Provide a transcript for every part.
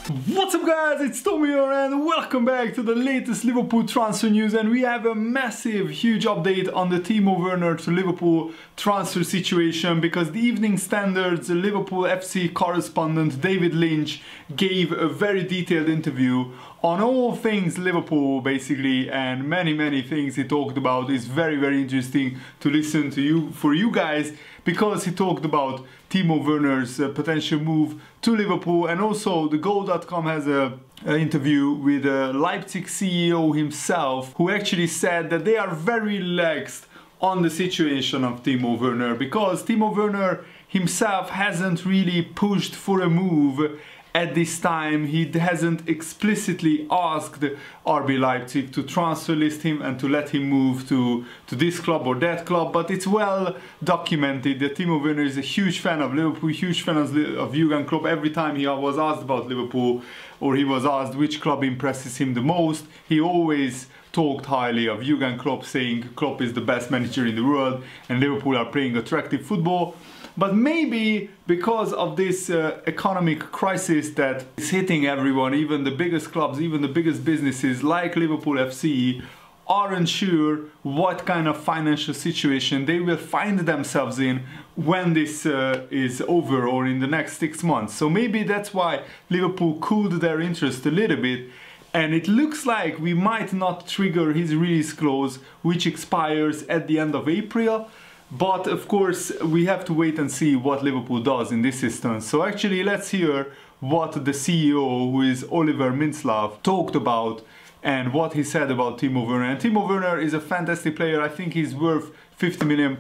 What's up guys, it's Tommy here and welcome back to the latest Liverpool transfer news, and we have a massive, huge update on the Timo Werner to Liverpool transfer situation because the Evening Standard's Liverpool FC correspondent David Lynch gave a very detailed interview on all things Liverpool basically, and many things he talked about. Is very interesting to listen to for you guys, because he talked about Timo Werner's potential move to Liverpool, and also the Goal.com has an interview with Leipzig CEO himself, who actually said that they are very relaxed on the situation of Timo Werner, because Timo Werner himself hasn't really pushed for a move at this time. He hasn't explicitly asked RB Leipzig to transfer list him and to let him move to this club or that club, but it's well documented that Timo Werner is a huge fan of Liverpool, huge fan of Jurgen Klopp. Every time he was asked about Liverpool, or he was asked which club impresses him the most, he always talked highly of Jurgen Klopp, saying Klopp is the best manager in the world and Liverpool are playing attractive football. But maybe because of this economic crisis that is hitting everyone, even the biggest clubs, even the biggest businesses like Liverpool FC aren't sure what kind of financial situation they will find themselves in when this is over, or in the next 6 months. So maybe that's why Liverpool cooled their interest a little bit, and it looks like we might not trigger his release clause, which expires at the end of April. But of course we have to wait and see what Liverpool does in this instance. So actually let's hear what the CEO, who is Oliver Mintzlaff, talked about and what he said about Timo Werner. And Timo Werner is a fantastic player. I think he's worth £50 million.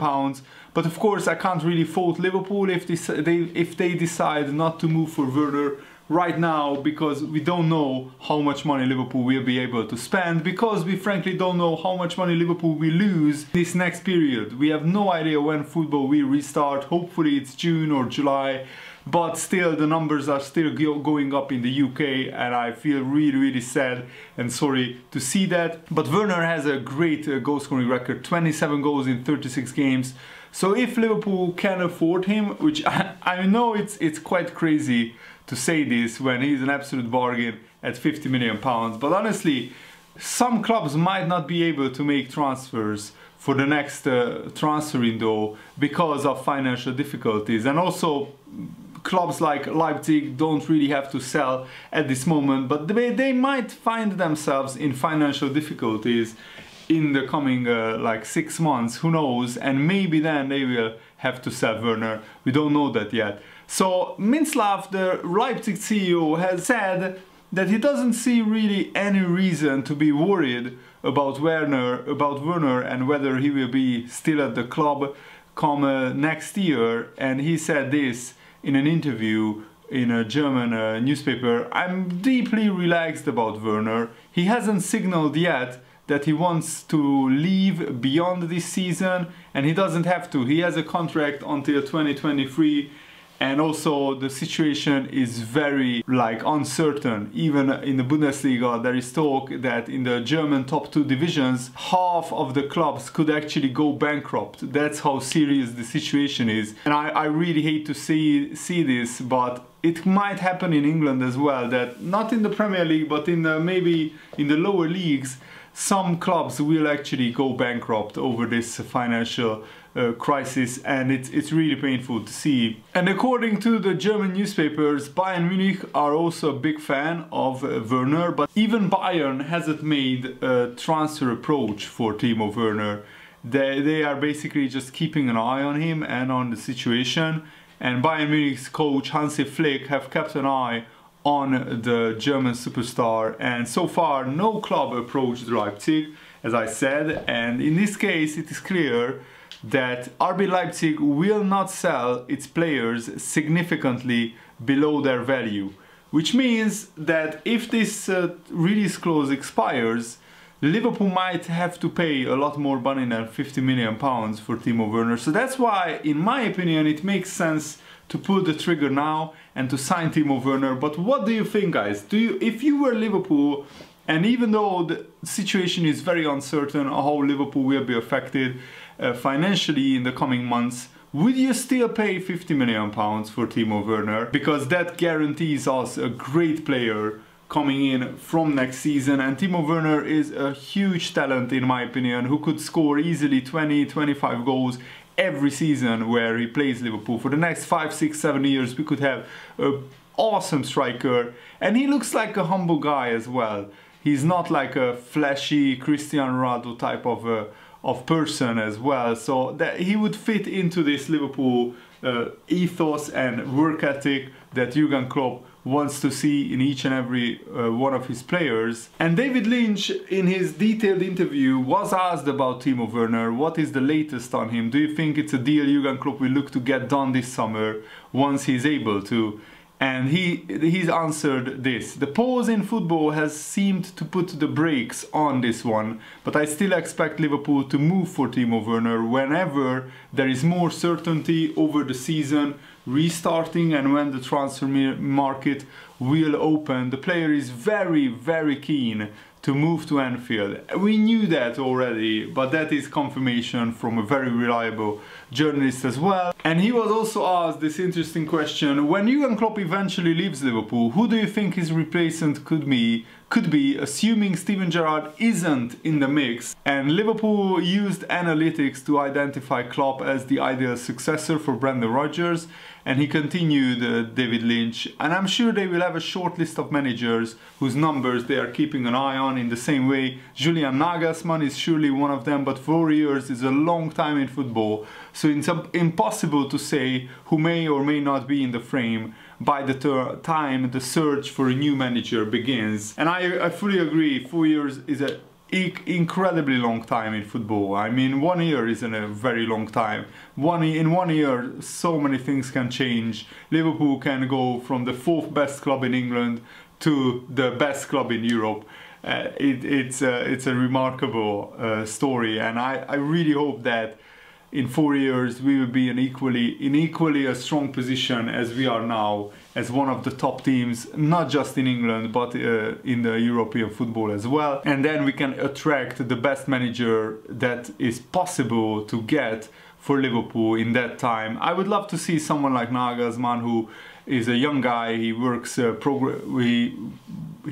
But of course I can't really fault Liverpool if they decide not to move for Werner right now, because we don't know how much money Liverpool will be able to spend, because we frankly don't know how much money Liverpool will lose this next period. We have no idea when football will restart. Hopefully it's June or July, but still the numbers are still going up in the UK, and I feel really sad and sorry to see that. But Werner has a great goal scoring record, 27 goals in 36 games. So if Liverpool can afford him, which I know it's quite crazy to say this when he's an absolute bargain at £50 million, but honestly some clubs might not be able to make transfers for the next transfer window because of financial difficulties, and also clubs like Leipzig don't really have to sell at this moment, but they might find themselves in financial difficulties in the coming like 6 months, who knows, and maybe then they will have to sell Werner. We don't know that yet. So Mintzlaff, the Leipzig CEO, has said that he doesn't see really any reason to be worried about Werner and whether he will be still at the club come next year. And he said this in an interview in a German newspaper: "I'm deeply relaxed about Werner. He hasn't signaled yet that he wants to leave beyond this season, and he doesn't have to. He has a contract until 2023, and also the situation is very uncertain. Even in the Bundesliga there is talk that in the German top 2 divisions half of the clubs could actually go bankrupt. That's how serious the situation is, and I really hate to see this, but it might happen in England as well, that not in the Premier League but in maybe in the lower leagues some clubs will actually go bankrupt over this financial crisis, and it's really painful to see." And according to the German newspapers, Bayern Munich are also a big fan of Werner, but even Bayern hasn't made a transfer approach for Timo Werner. They are basically just keeping an eye on him and on the situation, and Bayern Munich's coach Hansi Flick have kept an eye on the German superstar, and so far no club approached Leipzig, as I said. And in this case it is clear that RB Leipzig will not sell its players significantly below their value, which means that if this release clause expires, Liverpool might have to pay a lot more money than £50 million for Timo Werner. So that's why, in my opinion, it makes sense to pull the trigger now and to sign Timo Werner. But what do you think, guys? If you were Liverpool, and even though the situation is very uncertain how Liverpool will be affected financially in the coming months, would you still pay £50 million for Timo Werner? Because that guarantees us a great player coming in from next season, and Timo Werner is a huge talent in my opinion, who could score easily 20-25 goals every season where he plays Liverpool. For the next 5, 6, 7 years we could have an awesome striker, and he looks like a humble guy as well. He's not like a flashy Cristiano Ronaldo type of person as well, so that he would fit into this Liverpool ethos and work ethic that Jurgen Klopp wants to see in each and every one of his players. And David Lynch, in his detailed interview, was asked about Timo Werner. What is the latest on him? Do you think it's a deal Jurgen Klopp will look to get done this summer once he's able to? And he's answered this: the pause in football has seemed to put the brakes on this one, but I still expect Liverpool to move for Timo Werner whenever there is more certainty over the season restarting and when the transfer market will open. The player is very, very keen to move to Anfield. We knew that already, but that is confirmation from a very reliable journalist as well. And he was also asked this interesting question: when Jurgen Klopp eventually leaves Liverpool, who do you think his replacement could be, assuming Steven Gerrard isn't in the mix? And Liverpool used analytics to identify Klopp as the ideal successor for Brendan Rodgers. And he continued, David Lynch, and I'm sure they will have a short list of managers whose numbers they are keeping an eye on in the same way. Julian Nagelsmann is surely one of them, but 4 years is a long time in football, so it's impossible to say who may or may not be in the frame by the time the search for a new manager begins. And I fully agree, 4 years is an incredibly long time in football. I mean, 1 year isn't a very long time. In 1 year, so many things can change. Liverpool can go from the 4th best club in England to the best club in Europe. It's a remarkable story, and I really hope that in 4 years we will be in equally a strong position as we are now, as one of the top teams, not just in England but in the European football as well. And then we can attract the best manager that is possible to get for Liverpool in that time. I would love to see someone like Nagelsmann, who is a young guy. He works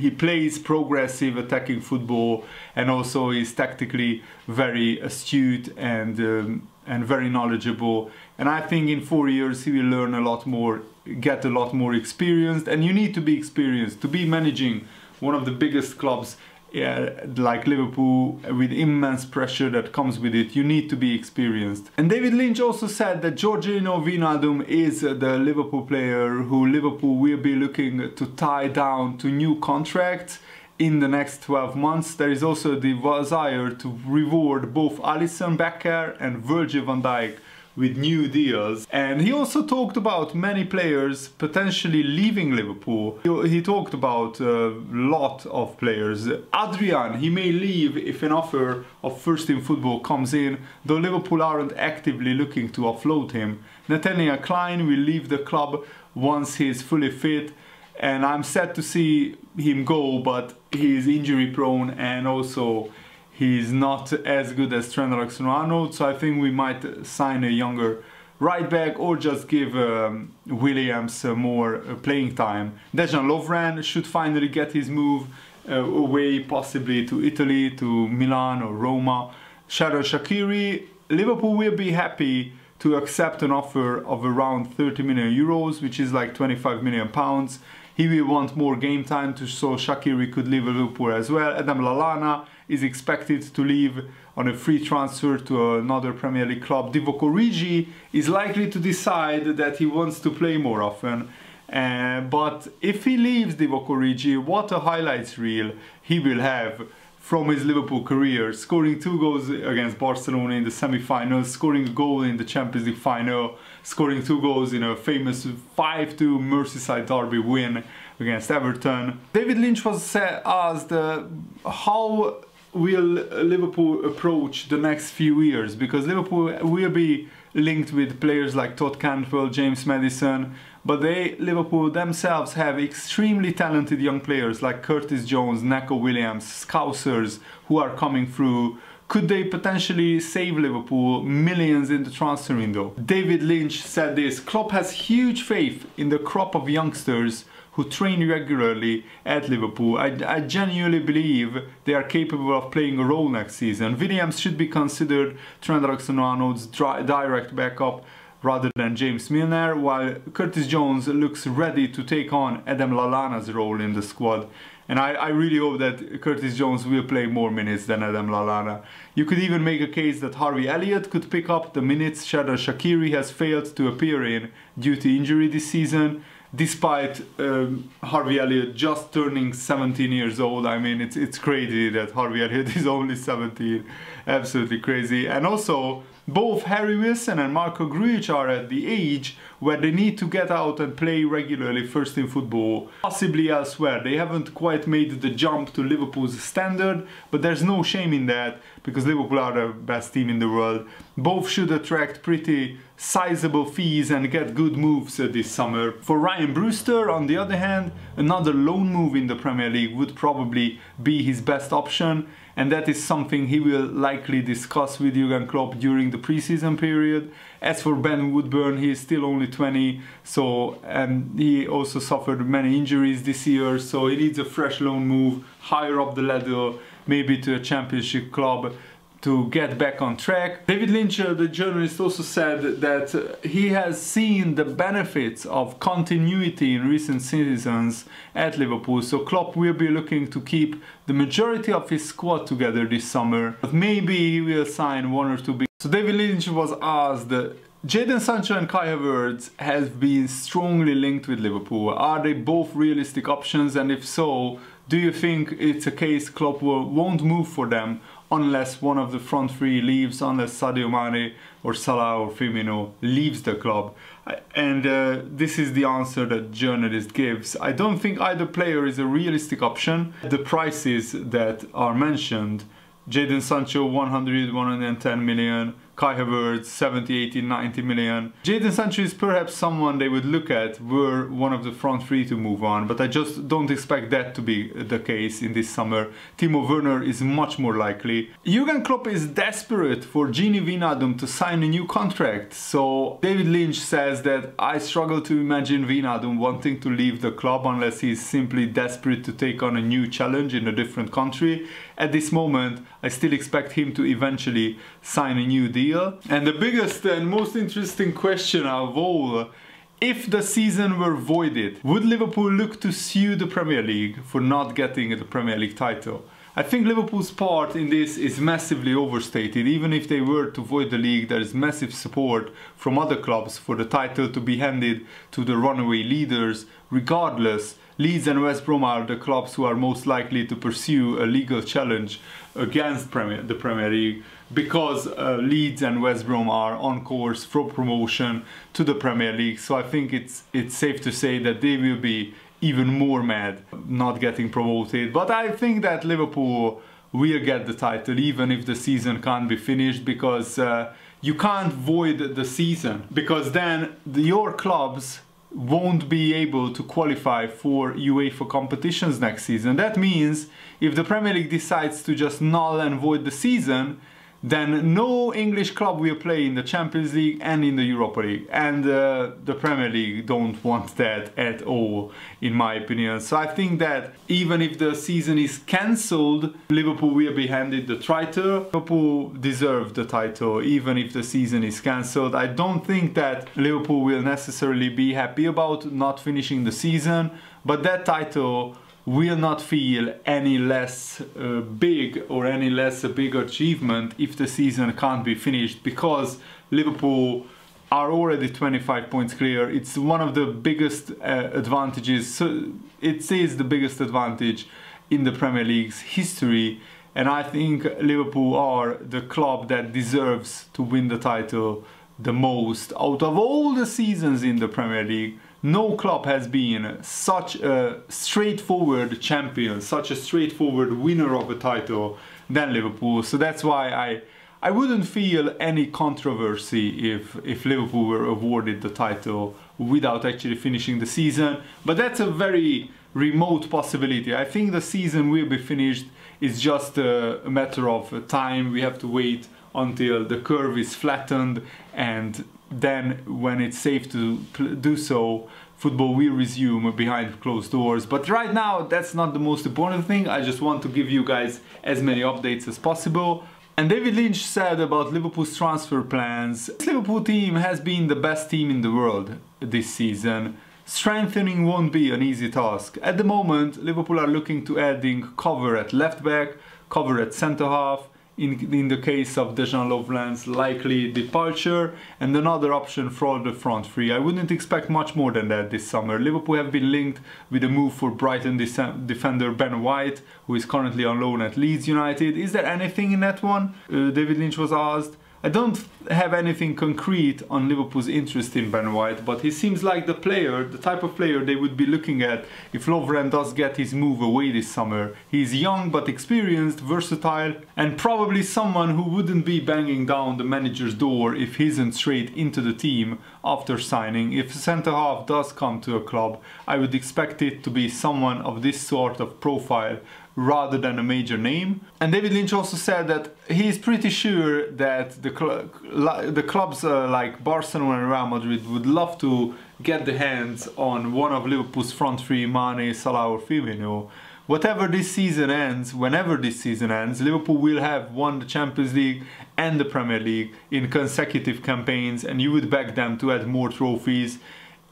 he plays progressive attacking football, and also he's tactically very astute and very knowledgeable. And I think in 4 years he will learn a lot more, get a lot more experienced. And you need to be experienced to be managing one of the biggest clubs like Liverpool, with immense pressure that comes with it. You need to be experienced. And David Lynch also said that Georginio Wijnaldum is the Liverpool player who Liverpool will be looking to tie down to new contracts in the next 12 months. There is also the desire to reward both Alisson Becker and Virgil van Dijk with new deals. And he also talked about many players potentially leaving Liverpool. He talked about a lot of players. Adrian, he may leave if an offer of first team football comes in, though Liverpool aren't actively looking to offload him. Nathaniel Klein will leave the club once he's fully fit, and I'm sad to see him go, but he's injury prone, and also he's not as good as Trent Alexander-Arnold, so I think we might sign a younger right back or just give Williams more playing time. Dejan Lovren should finally get his move away, possibly to Italy, to Milan or Roma. Xherdan Shaqiri, Liverpool will be happy to accept an offer of around 30 million euros, which is like 25 million pounds. He will want more game time, so Shaqiri could leave Liverpool as well. Adam Lallana is expected to leave on a free transfer to another Premier League club. Divock Origi is likely to decide that he wants to play more often. But if he leaves Divock Origi, what a highlights reel he will have from his Liverpool career, scoring 2 goals against Barcelona in the semi-finals, scoring a goal in the Champions League final, scoring 2 goals in a famous 5-2 Merseyside derby win against Everton. David Lynch was asked how will Liverpool approach the next few years, because Liverpool will be linked with players like Todd Cantwell, James Maddison, but Liverpool themselves have extremely talented young players like Curtis Jones, Neco Williams, Scousers, who are coming through Could they potentially save Liverpool millions in the transfer window? David Lynch said this: Klopp has huge faith in the crop of youngsters who train regularly at Liverpool. I genuinely believe they are capable of playing a role next season. Williams should be considered Trent Alexander-Arnold's direct backup rather than James Milner, while Curtis Jones looks ready to take on Adam Lallana's role in the squad. And I really hope that Curtis Jones will play more minutes than Adam Lallana. You could even make a case that Harvey Elliott could pick up the minutes Xherdan Shaqiri has failed to appear in due to injury this season, despite Harvey Elliott just turning 17 years old. I mean, it's crazy that Harvey Elliott is only 17. Absolutely crazy. And also, both Harry Wilson and Marco Grujic are at the age where they need to get out and play regularly first team football, possibly elsewhere. They haven't quite made the jump to Liverpool's standard, but there's no shame in that because Liverpool are the best team in the world. Both should attract pretty sizable fees and get good moves this summer. For Ryan Brewster, on the other hand, another loan move in the Premier League would probably be his best option, and that is something he will likely discuss with Jurgen Klopp during the pre-season period. As for Ben Woodburn, he is still only 20, so he also suffered many injuries this year, so he needs a fresh loan move higher up the ladder, maybe to a championship club, to get back on track. David Lynch, the journalist, also said that he has seen the benefits of continuity in recent seasons at Liverpool, so Klopp will be looking to keep the majority of his squad together this summer, but maybe he will sign one or two big. So David Lynch was asked, Jadon Sancho and Kai Havertz have been strongly linked with Liverpool. Are they both realistic options, and if so, do you think it's a case Klopp won't move for them unless one of the front three leaves, unless Sadio Mane or Salah or Firmino leaves the club? And this is the answer that journalist gives. I don't think either player is a realistic option. The prices that are mentioned, Jadon Sancho 100, 110 million, Kai Havertz 70, 80, 90 million. Jadon Sancho is perhaps someone they would look at were one of the front three to move on, but I just don't expect that to be the case in this summer. Timo Werner is much more likely. Jurgen Klopp is desperate for Gini Wijnaldum to sign a new contract, so David Lynch says that I struggle to imagine Wijnaldum wanting to leave the club unless he's simply desperate to take on a new challenge in a different country. At this moment, I still expect him to eventually sign a new deal. And the biggest and most interesting question of all, if the season were voided, would Liverpool look to sue the Premier League for not getting the Premier League title? I think Liverpool's part in this is massively overstated. Even if they were to void the league, there is massive support from other clubs for the title to be handed to the runaway leaders. Regardless, Leeds and West Brom are the clubs who are most likely to pursue a legal challenge against the Premier League, because Leeds and West Brom are on course for promotion to the Premier League. So I think it's safe to say that they will be even more mad not getting promoted. But I think that Liverpool will get the title even if the season can't be finished, because you can't void the season, because then your clubs won't be able to qualify for UEFA competitions next season. That means if the Premier League decides to just null and void the season, then no English club will play in the Champions League and in the Europa League. And the Premier League don't want that at all, in my opinion. So I think that even if the season is cancelled, Liverpool will be handed the title. Liverpool deserve the title, even if the season is cancelled. I don't think that Liverpool will necessarily be happy about not finishing the season, but that title will not feel any less big or any less a big achievement if the season can't be finished, because Liverpool are already 25 points clear. It's one of the biggest advantages. So it is the biggest advantage in the Premier League's history, and I think Liverpool are the club that deserves to win the title the most. Out of all the seasons in the Premier League, no club has been such a straightforward champion, such a straightforward winner of a title than Liverpool. So that's why I wouldn't feel any controversy if Liverpool were awarded the title without actually finishing the season. But that's a very remote possibility. I think the season will be finished. It's just a matter of time. We have to wait until the curve is flattened, and then when it's safe to do so, football will resume behind closed doors. But right now, that's not the most important thing. I just want to give you guys as many updates as possible. And David Lynch said about Liverpool's transfer plans, this Liverpool team has been the best team in the world this season. Strengthening won't be an easy task. At the moment, Liverpool are looking to adding cover at left back, cover at centre half, in the case of Dejan Lovren's likely departure, and another option for the front three. I wouldn't expect much more than that this summer. Liverpool have been linked with a move for Brighton defender Ben White, who is currently on loan at Leeds United. Is there anything in that one? David Lynch was asked. I don't have anything concrete on Liverpool's interest in Ben White, but he seems like the player, the type of player they would be looking at if Lovren does get his move away this summer. He's young but experienced, versatile, and probably someone who wouldn't be banging down the manager's door if he isn't straight into the team after signing. If centre-half does come to a club, I would expect it to be someone of this sort of profile rather than a major name. And David Lynch also said that he's pretty sure that the clubs like Barcelona and Real Madrid would love to get their hands on one of Liverpool's front three, Mane, Salah or Firmino. Whatever this season ends, whenever this season ends, Liverpool will have won the Champions League and the Premier League in consecutive campaigns, and you would back them to add more trophies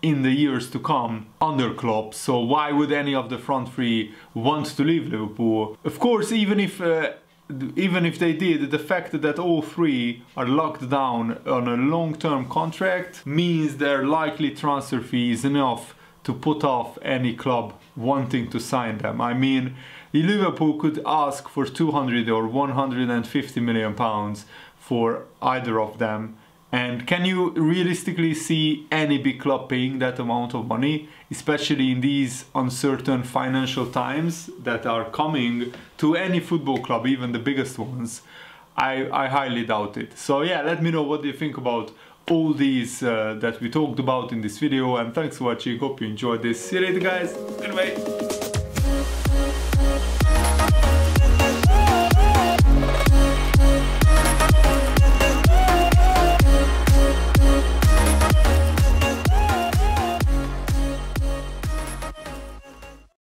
in the years to come under Klopp. So why would any of the front three want to leave Liverpool? Of course, even if they did, the fact that all three are locked down on a long-term contract means their likely transfer fee is enough to put off any club wanting to sign them. I mean, Liverpool could ask for 200 or 150 million pounds for either of them. And can you realistically see any big club paying that amount of money, especially in these uncertain financial times that are coming to any football club, even the biggest ones? I highly doubt it. So yeah, let me know what you think about all these that we talked about in this video, and thanks for watching. Hope you enjoyed this. See you later, guys. Anyway.